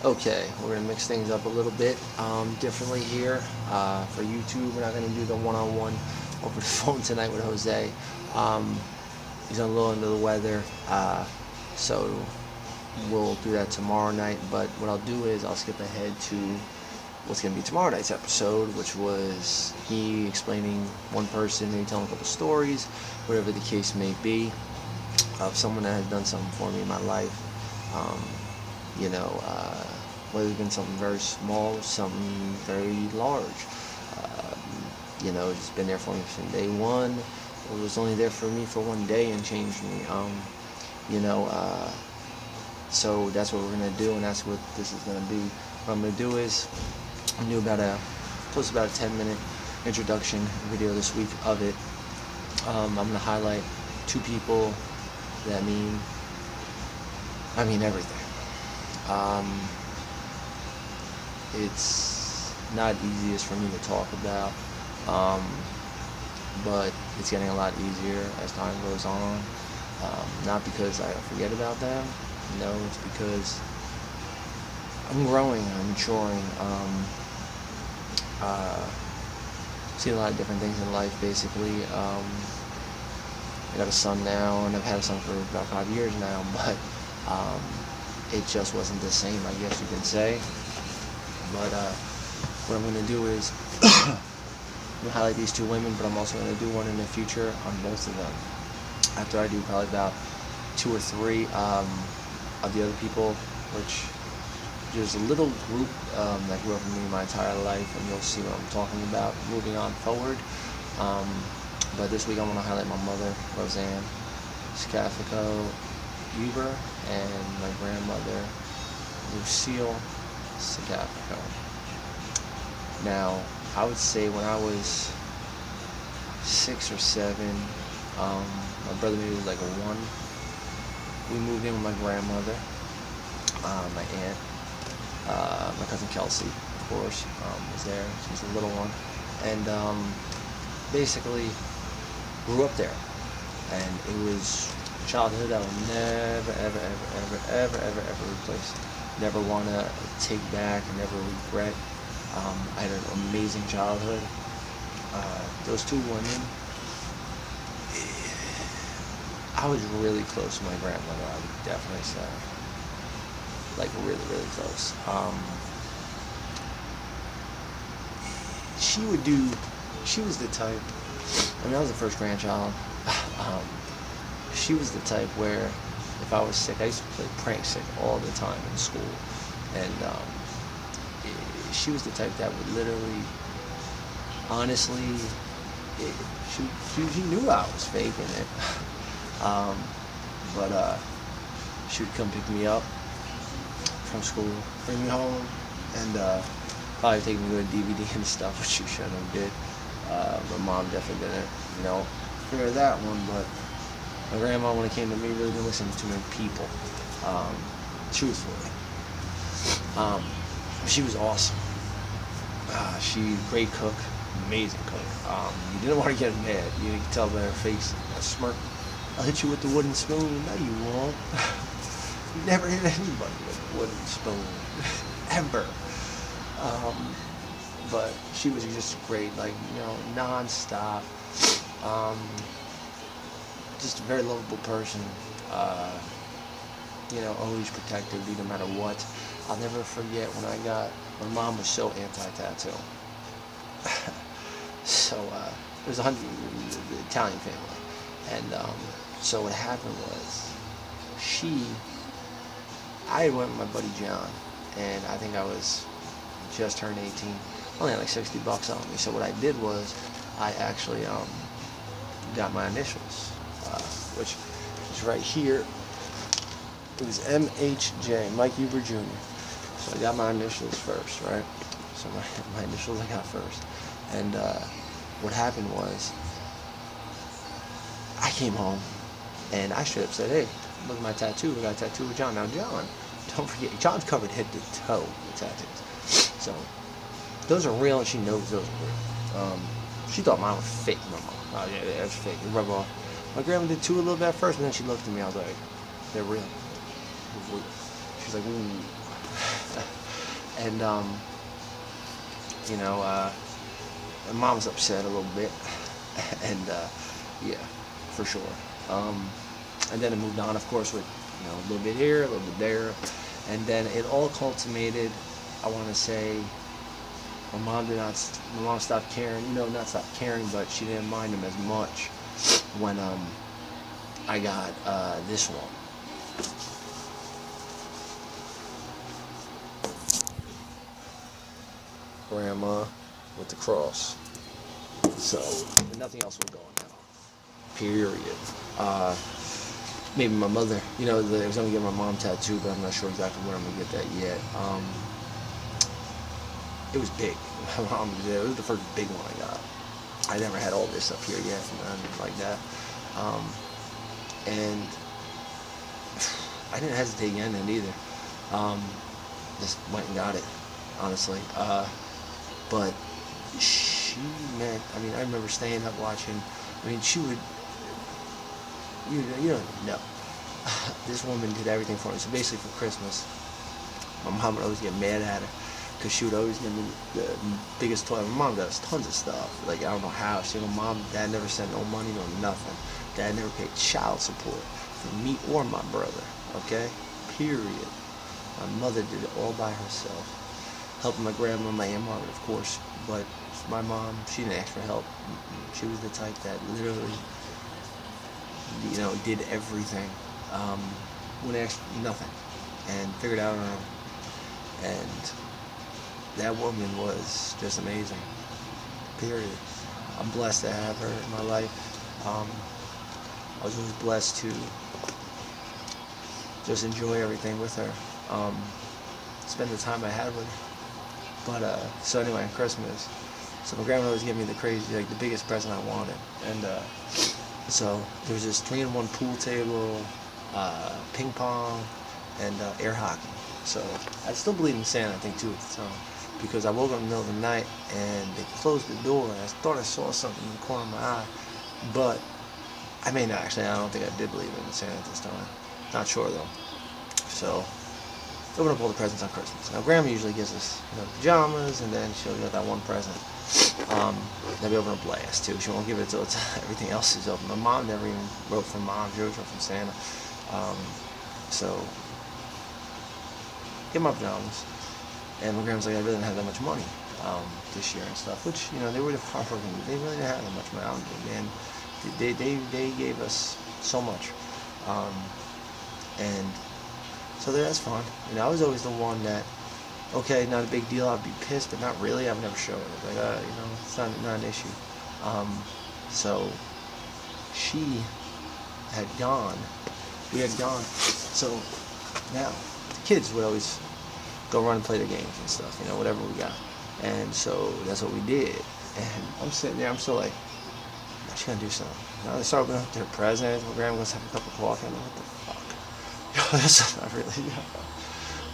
Okay, we're gonna mix things up a little bit differently here. For YouTube, we're not gonna do the one-on-one over the phone tonight with Jose. Um, he's a little under the weather, so we'll do that tomorrow night. But what I'll do is I'll skip ahead to what's gonna be tomorrow night's episode, which was me explaining one person, maybe telling a couple stories, whatever the case may be, of someone that has done something for me in my life. Um, whether it's been something very small, something very large. It's been there for me from day one. It was only there for me for one day and changed me. You know, uh, so that's what we're gonna do, and that's what this is gonna be. What I'm gonna do is I'm gonna do post about a 10-minute introduction video this week of it. I'm gonna highlight two people that mean everything. It's not easiest for me to talk about, but it's getting a lot easier as time goes on. Not because I forget about them, no, it's because I'm growing, I'm maturing, seeing a lot of different things in life, basically. I got a son now, and I've had a son for about 5 years now, but it just wasn't the same, I guess you could say. But what I'm going to do is I'm going to highlight these two women, but I'm also going to do one in the future on both of them. After I do probably about 2 or 3 of the other people, which there's a little group that grew up with me my entire life, and you'll see what I'm talking about moving on forward. But this week I want to highlight my mother, Roseanne Scafico Huber, and my grandmother, Lucille Scafico. Now, I would say when I was 6 or 7, my brother maybe was like a 1. We moved in with my grandmother, my aunt, my cousin Kelsey, of course, was there. She's a little one, and basically grew up there, and it was childhood I will never, ever, ever, ever, ever, ever, ever replace. Never want to take back, never regret. I had an amazing childhood. Those two women, I was really close to my grandmother, I would definitely say. Like, really, really close. She was the type, I was the first grandchild. She was the type where if I was sick, I used to play prank sick all the time in school, and she was the type that would literally, honestly, she knew I was faking it, but she would come pick me up from school, bring me home, and probably take me to a DVD and stuff, which she shouldn't have did. My mom definitely didn't, figure that one, but my grandma, when it came to me, really didn't listen to too many people, truthfully. She was awesome. She great cook, amazing cook. You didn't want to get mad. You could tell by her face, a smirk. I'll hit you with the wooden spoon. No, you won't. You never hit anybody with a wooden spoon, ever. But she was just great, non-stop. Just a very lovable person, always protective no matter what. I'll never forget when my mom was so anti-tattoo. So, it was the Italian family. And so what happened was, I went with my buddy John, and I think I was just turned 18. Only had like $60 on me. So what I did was, I actually got my initials, which is right here. It was MHJ, Mike Huber Jr. So I got my initials first, right? So my initials I got first. And what happened was, I came home, and I straight up said, hey, look at my tattoo. I got a tattoo with John. Now, John, don't forget, John's covered head to toe with tattoos. So, those are real, and she knows those are real. She thought mine was fake, my mom. Oh, yeah, that's fake. It rubbed off. My grandma did too a little bit at first, and then she looked at me. I was like, they're real. She's like, ooh. And you know, my mom's upset a little bit, and yeah, for sure. And then it moved on, of course, with a little bit here, a little bit there, and then it all culminated. I want to say my mom stopped caring. Not stopped caring, but she didn't mind him as much when I got this one. Grandma with the cross. So nothing else will go on now. Period. Maybe my mother. I was gonna get my mom tattooed, but I'm not sure exactly when I'm gonna get that yet. It was big. My mom did it. It was the first big one I got. I never had all this up here yet, nothing like that. And I didn't hesitate getting it either. Just went and got it, honestly. But she meant, I remember staying up watching. She would, you don't know. This woman did everything for me. So basically for Christmas, my mom would always get mad at her because she would always give me the biggest toy. My mom does tons of stuff. Like, I don't know how. Mom, Dad never sent no money, no nothing. Dad never paid child support for me or my brother. Okay? Period. My mother did it all by herself. Helping my grandma, my Aunt Margaret, of course. But my mom, she didn't ask for help. She was the type that literally, did everything. Wouldn't ask nothing. And figured out on her own. And that woman was just amazing. Period. I'm blessed to have her in my life. I was always blessed to just enjoy everything with her. Spend the time I had with her. But, so anyway, on Christmas, so my grandma always gave me the biggest present I wanted. And, so there was this 3-in-1 pool table, ping pong, and air hockey. So I still believe in Santa, I think, too, at the time. Because I woke up in the middle of the night, and they closed the door, and I thought I saw something in the corner of my eye. But, I don't think I did believe in Santa at this time. Not sure, though. So, open up all the presents on Christmas. Now, Grandma usually gives us, pajamas, and then she'll get that one present. They'll be open a blast, too. She won't give it till everything else is open. My mom never even wrote from Mom. She always wrote from Santa. So, get my pajamas. And my grandma's like, I really didn't have that much money this year and stuff. Which, they were hardworking. They really didn't have that much money. And they gave us so much. And so that's fun. I was always the one that, okay, not a big deal, I'd be pissed, but not really. I've never showed it. Like, it's not an issue. So she had gone. We had gone. So now the kids would always go run and play the games and stuff, whatever we got. And so that's what we did. And I'm sitting there, I'm still like, she's gonna do something. Now they start opening up their presents. My grandma goes have a cup of coffee. I'm like, what the fuck? That's not really.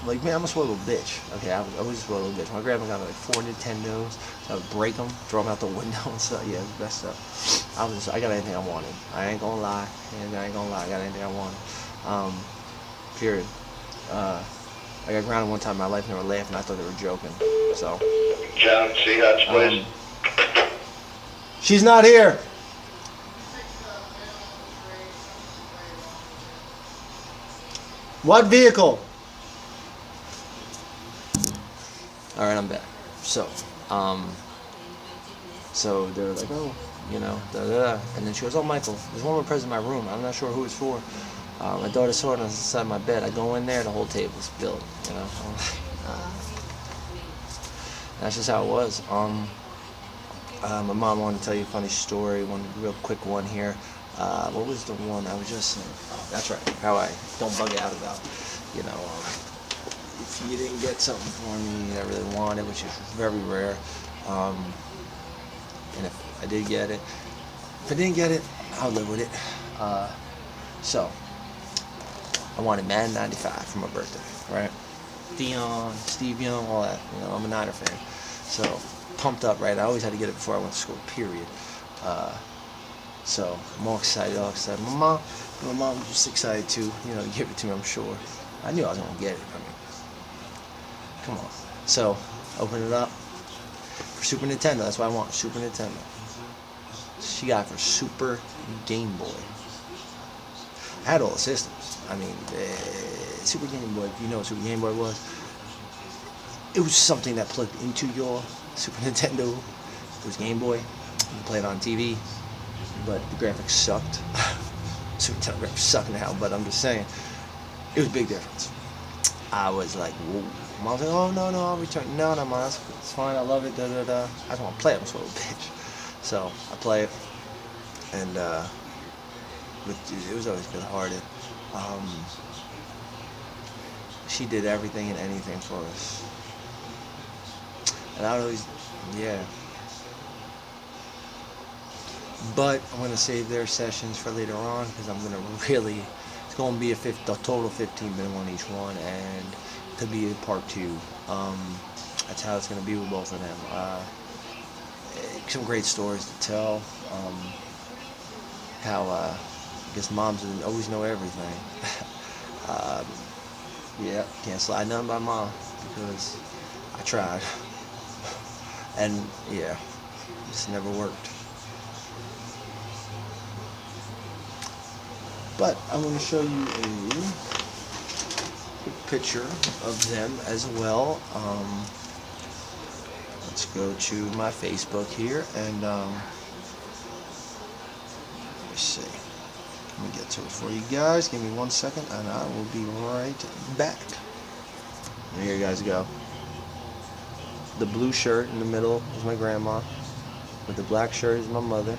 I'm like, man, I'm a spoiled little bitch. Okay, I was a spoiled little bitch. My grandma got like 4 Nintendos. So I would break them, throw them out the window and stuff. Yeah, the best stuff. I got anything I wanted. I ain't gonna lie. I got anything I wanted. Period. I got grounded one time in my life and they were laughing. I thought they were joking. So. John C. Hutch, please. She's not here. What vehicle? All right, I'm back. So, so they're like, oh, and then she goes, oh, Michael, there's one more present in my room. I'm not sure who it's for. My daughter saw it on the side of my bed. I go in there, the whole table's filled. I'm like, That's just how it was. My mom wanted to tell you a funny story. One real quick one here. What was the one I was just saying? Oh, that's right. How I don't bug out about, if you didn't get something for me that I really wanted, which is very rare. And if I did get it, if I didn't get it, I'll live with it. So, I wanted Madden 95 for my birthday, right? Dion, Steve Young, all that. I'm a Niner fan. So, pumped up, right? I always had to get it before I went to school, period. So, I'm all excited. My mom was just excited to, give it to me, I'm sure. I knew I was going to get it. Come on. So, open it up for Super Nintendo. That's what I want, Super Nintendo. She got it for Super Game Boy. I had all the systems. I mean, Super Game Boy, if you know what Super Game Boy was, it was something that plugged into your Super Nintendo. It was Game Boy. You could play it on TV, but the graphics sucked. Super Nintendo graphics suck now, but I'm just saying, it was a big difference. I was like, whoa. Mom was like, oh, no, I'll return. No, Mom, it's fine. I love it. I just want to play it. I'm a little bitch. So I play it, and it was always good-hearted. She did everything and anything for us, and I would always, yeah. But I'm gonna save their sessions for later on because I'm gonna really. It's gonna be a total 15-minute on each one, and could be a part 2. That's how it's gonna be with both of them. Some great stories to tell. How I guess moms didn't always know everything. Yeah, can't slide nothing by Mom because I tried, and yeah, just never worked. But I'm going to show you a quick picture of them as well. Let's go to my Facebook here, and let me see. Let me get to it for you guys. Give me 1 second, and I will be right back. And here you guys go. The blue shirt in the middle is my grandma. With the black shirt is my mother.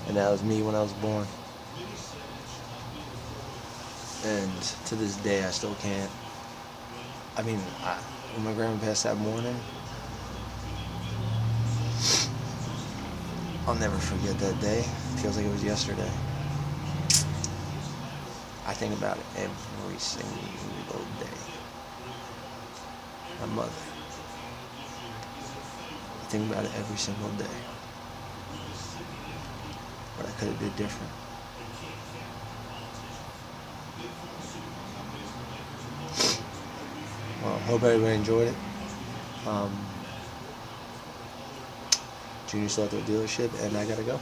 And that was me when I was born. And to this day, I still can't. I mean, when my grandma passed that morning, I'll never forget that day. It feels like it was yesterday. I think about it every single day. My mother. I think about it every single day. What I could have did different. Well, hope everybody enjoyed it. Junior's still at the dealership, and I gotta go.